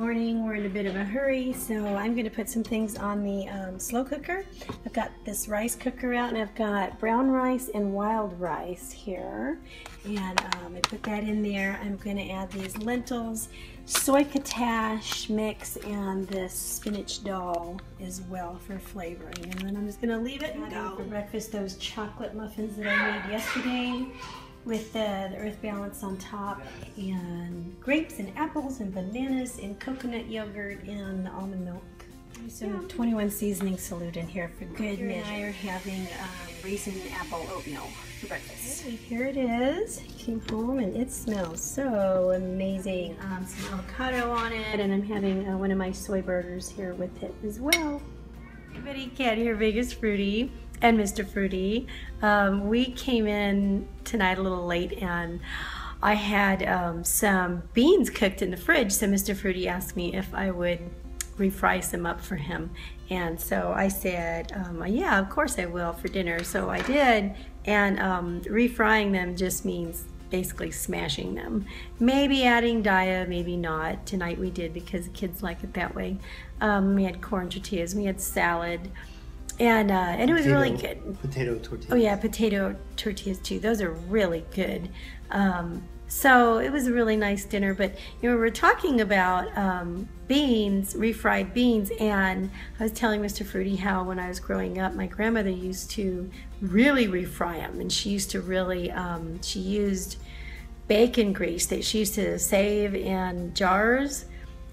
morning. We're in a bit of a hurry, so I'm going to put some things on the slow cooker. I've got this rice cooker out, and I've got brown rice and wild rice here. And I put that in there. I'm going to add these lentils, soy katash mix, and this spinach dal as well for flavoring. And then I'm just going to leave it and go. For breakfast, those chocolate muffins that I made yesterday, with the earth balance on top, and grapes and apples and bananas and coconut yogurt and almond milk. There's some 21 seasoning salute in here for good measure. And I are having raisin apple oatmeal for breakfast. Okay, here it is. I came home and it smells so amazing. Some avocado on it, and I'm having one of my soy burgers here with it as well. Everybody, Cat here, Vegas Fruity and Mr. Fruity. We came in tonight a little late, and I had some beans cooked in the fridge, so Mr. Fruity asked me if I would refry some up for him. And so I said, yeah, of course I will for dinner. So I did, and refrying them just means basically smashing them. Maybe adding dia, maybe not. Tonight we did because the kids like it that way. We had corn tortillas, we had salad, and it was really good. Potato tortillas. Oh yeah, potato tortillas too. Those are really good. So it was a really nice dinner. But you know, we were talking about beans, refried beans, and I was telling Mr. Fruity how when I was growing up, my grandmother used to really refry them, and she used to really, she used bacon grease that she used to save in jars.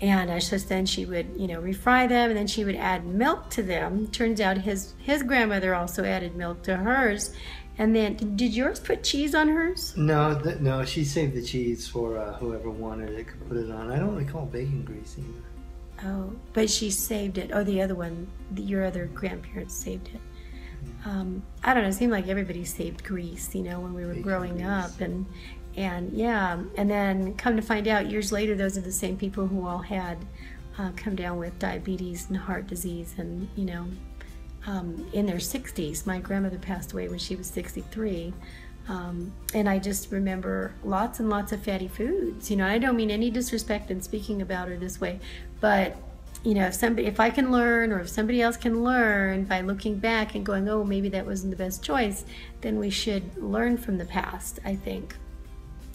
And so then she would, you know, refry them, and then she would add milk to them. Turns out his grandmother also added milk to hers. And then, did yours put cheese on hers? No, no, she saved the cheese for whoever wanted it could put it on. I don't recall bacon grease either. Oh, but she saved it. Oh, the other one, your other grandparents saved it. I don't know, it seemed like everybody saved grease, you know, when we were bacon growing grease. Up. And yeah, and then come to find out years later, those are the same people who all had come down with diabetes and heart disease, and you know, in their 60s. My grandmother passed away when she was 63, and I just remember lots and lots of fatty foods. You know, I don't mean any disrespect in speaking about her this way, but you know, if I can learn, or if somebody else can learn by looking back and going, oh, maybe that wasn't the best choice, then we should learn from the past, I think.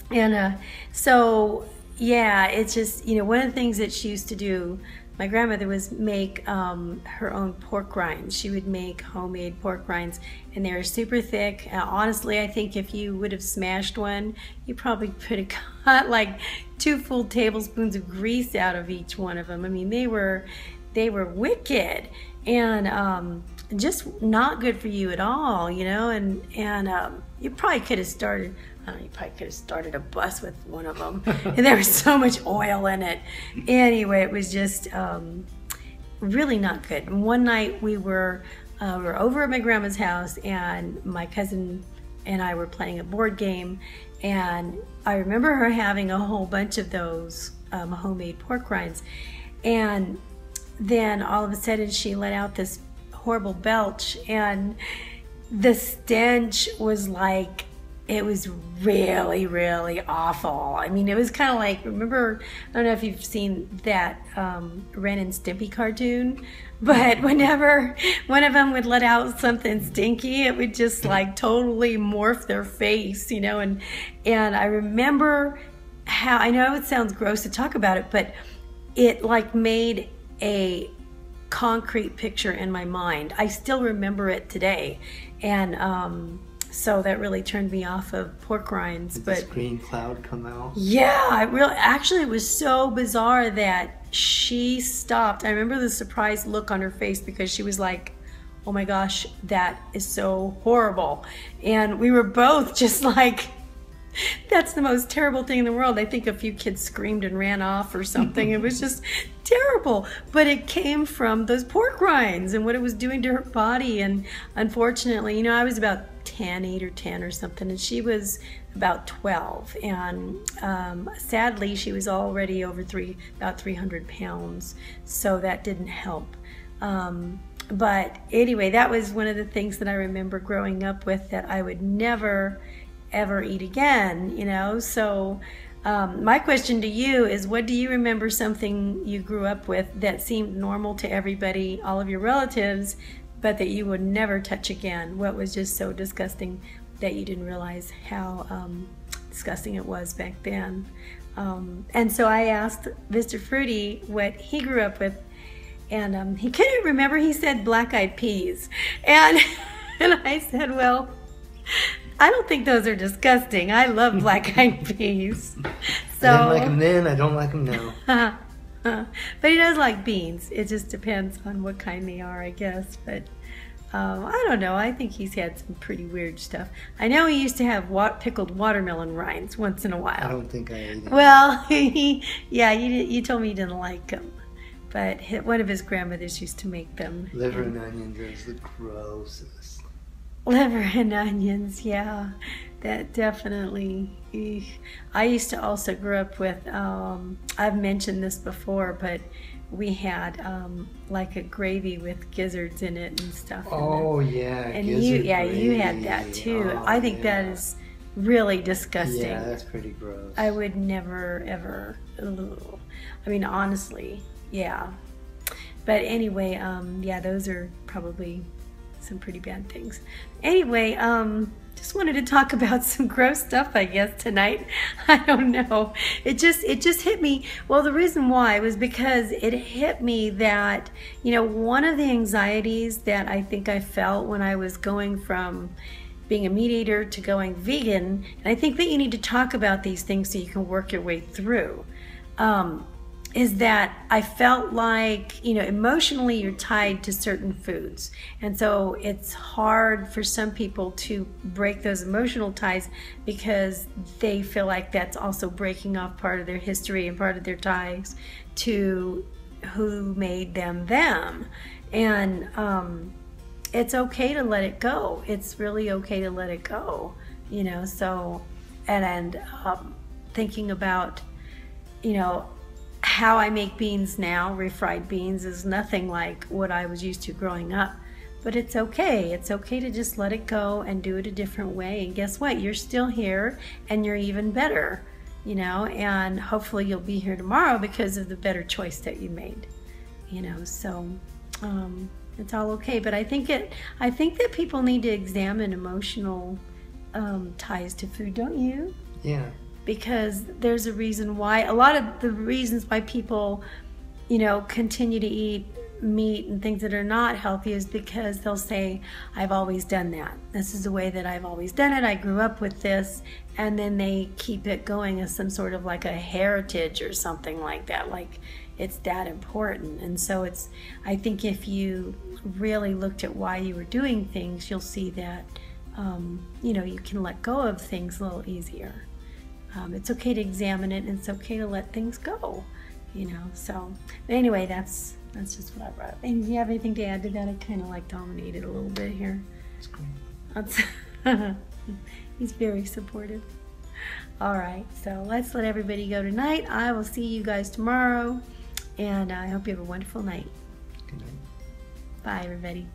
And so, yeah, it's just, you know, one of the things that she used to do, my grandmother, was make her own pork rinds. She would make homemade pork rinds, and they were super thick. Honestly, I think if you would have smashed one, you probably could have got like 2 full tablespoons of grease out of each one of them. I mean, they were wicked, and just not good for you at all, you know. And you probably could have started, I don't know, you probably could have started a bus with one of them. And there was so much oil in it. Anyway, it was just really not good. And one night we were over at my grandma's house, and my cousin and I were playing a board game, and I remember her having a whole bunch of those homemade pork rinds. And then all of a sudden she let out this horrible belch, and the stench was like, it was really, really awful. I mean, it was kind of like, remember, I don't know if you've seen that Ren and Stimpy cartoon, but whenever one of them would let out something stinky, it would just like totally morph their face, you know. And I remember how, I know it sounds gross to talk about it, but it like made a concrete picture in my mind. I still remember it today, and so that really turned me off of pork rinds. Did this green cloud come out? Yeah, actually it was so bizarre that she stopped. I remember the surprised look on her face, because she was like, oh my gosh, that is so horrible. And we were both just like, that's the most terrible thing in the world. I think a few kids screamed and ran off or something. It was just terrible. But it came from those pork rinds and what it was doing to her body. And unfortunately, you know, I was about 8 or 10 or something, and she was about 12. And sadly, she was already over about 300 pounds. So that didn't help. But anyway, that was one of the things that I remember growing up with, that I would never ever eat again, you know. So My question to you is, what do you remember something you grew up with that seemed normal to everybody, all of your relatives, but that you would never touch again? What was just so disgusting that you didn't realize how disgusting it was back then? And so I asked Mr. Fruity what he grew up with, and he couldn't remember. He said black-eyed peas. And, and I said, well, I don't think those are disgusting. I love black-eyed peas. So, I didn't like them then. I don't like them now. But he does like beans. It just depends on what kind they are, I guess. But I don't know. I think he's had some pretty weird stuff. I know he used to have pickled watermelon rinds once in a while. I don't think I ate it. Well, yeah, you told me you didn't like them. But one of his grandmothers used to make them. Liver and onions is the grossest. Liver and onions, yeah. That definitely. Eesh. I used to also grow up with, I've mentioned this before, but we had like a gravy with gizzards in it and stuff. Oh, yeah. And you had that too. Oh, I think that is really disgusting. Yeah, that's pretty gross. I would never, ever. I mean, honestly, yeah. But anyway, yeah, those are probably some pretty bad things. Anyway, just wanted to talk about some gross stuff, I guess, tonight. I don't know. It just hit me. Well, the reason why was because it hit me that, you know, one of the anxieties that I think I felt when I was going from being a meat eater to going vegan, and I think that you need to talk about these things so you can work your way through, is that I felt like, you know, emotionally you're tied to certain foods. And so it's hard for some people to break those emotional ties because they feel like that's also breaking off part of their history and part of their ties to who made them them. And it's okay to let it go. It's really okay to let it go, you know. So, and thinking about, you know, how I make beans now, refried beans, is nothing like what I was used to growing up. But it's okay. It's okay to just let it go and do it a different way. And guess what? You're still here and you're even better, you know, and hopefully you'll be here tomorrow because of the better choice that you made, you know. So it's all okay. But I think that people need to examine emotional ties to food, don't you? Yeah. Because there's a reason why, a lot of the reasons why people, you know, continue to eat meat and things that are not healthy is because they'll say, I've always done that. This is the way that I've always done it. I grew up with this. And then they keep it going as some sort of like a heritage or something like that. Like it's that important. And so I think if you really looked at why you were doing things, you'll see that, you know, you can let go of things a little easier. It's okay to examine it, and it's okay to let things go, you know. So anyway, that's just what I brought up. And do you have anything to add to that? I kind of like dominated a little bit here. That's great. He's very supportive. All right, so let's let everybody go tonight. I will see you guys tomorrow, and I hope you have a wonderful night. Good night. Bye, everybody.